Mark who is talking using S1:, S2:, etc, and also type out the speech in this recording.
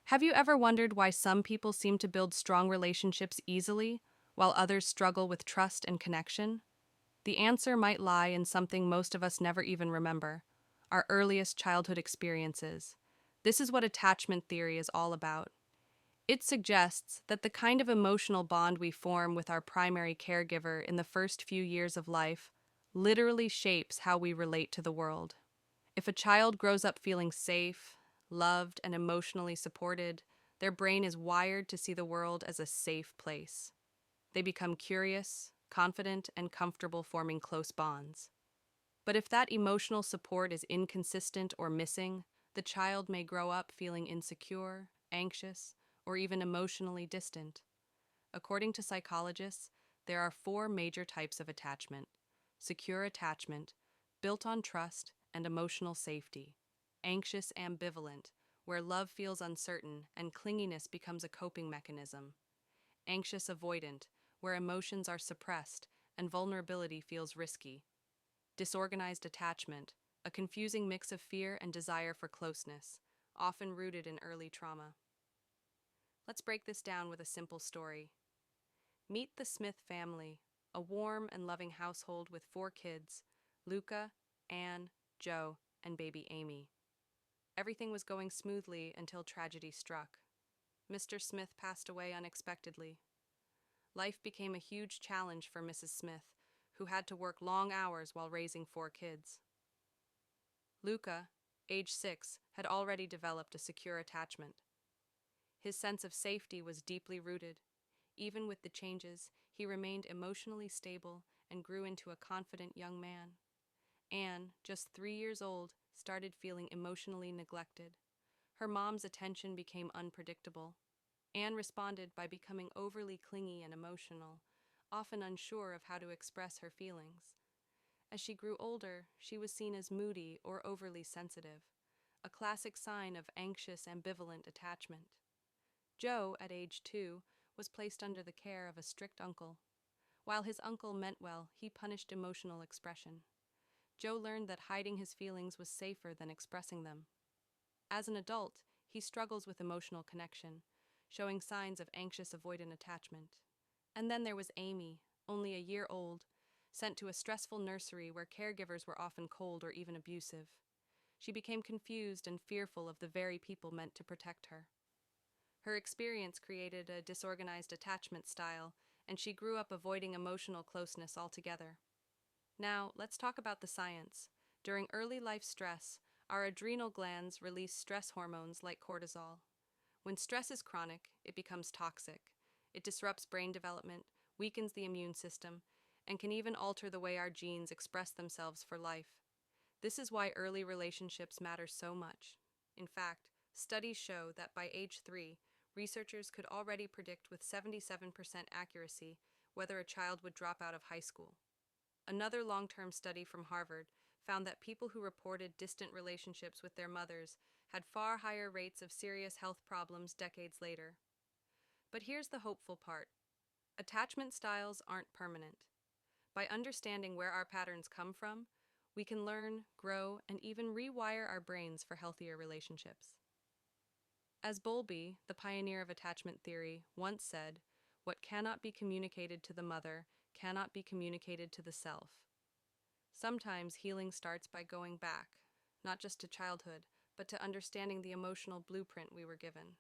S1: Have you ever wondered why some people seem to build strong relationships easily, while others struggle with trust and connection? The answer might lie in something most of us never even remember: our earliest childhood experiences. This is what attachment theory is all about. It suggests that the kind of emotional bond we form with our primary caregiver in the first few years of life literally shapes how we relate to the world. If a child grows up feeling safe, loved, and emotionally supported, their brain is wired to see the world as a safe place. They become curious, confident, and comfortable forming close bonds. But if that emotional support is inconsistent or missing, the child may grow up feeling insecure, anxious, or even emotionally distant. According to psychologists, there are four major types of attachment: secure attachment, built on trust and emotional safety; anxious ambivalent, where love feels uncertain and clinginess becomes a coping mechanism; anxious avoidant, where emotions are suppressed and vulnerability feels risky; disorganized attachment, a confusing mix of fear and desire for closeness, often rooted in early trauma. Let's break this down with a simple story. Meet the Smith family, a warm and loving household with four kids: Luca, Anne, Joe, and baby Amy. Everything was going smoothly until tragedy struck. Mr. Smith passed away unexpectedly. Life became a huge challenge for Mrs. Smith, who had to work long hours while raising four kids. Luca, age 6, had already developed a secure attachment. His sense of safety was deeply rooted. Even with the changes, he remained emotionally stable and grew into a confident young man. Anne, just 3 years old, started feeling emotionally neglected. Her mom's attention became unpredictable. Anne responded by becoming overly clingy and emotional, often unsure of how to express her feelings. As she grew older, she was seen as moody or overly sensitive, a classic sign of anxious ambivalent attachment. Joe, at age 2, was placed under the care of a strict uncle. While his uncle meant well, he punished emotional expression. Joe learned that hiding his feelings was safer than expressing them. As an adult, he struggles with emotional connection, showing signs of anxious avoidant attachment. And then there was Amy, only a year old, sent to a stressful nursery where caregivers were often cold or even abusive. She became confused and fearful of the very people meant to protect her. Her experience created a disorganized attachment style, and she grew up avoiding emotional closeness altogether. Now, let's talk about the science. During early life stress, our adrenal glands release stress hormones like cortisol. When stress is chronic, it becomes toxic. It disrupts brain development, weakens the immune system, and can even alter the way our genes express themselves for life. This is why early relationships matter so much. In fact, studies show that by age 3, researchers could already predict with 77% accuracy whether a child would drop out of high school. Another long-term study from Harvard found that people who reported distant relationships with their mothers had far higher rates of serious health problems decades later. But here's the hopeful part: attachment styles aren't permanent. By understanding where our patterns come from, we can learn, grow, and even rewire our brains for healthier relationships. As Bowlby, the pioneer of attachment theory, once said, "What cannot be communicated to the mother cannot be communicated to the self." Sometimes healing starts by going back, not just to childhood, but to understanding the emotional blueprint we were given.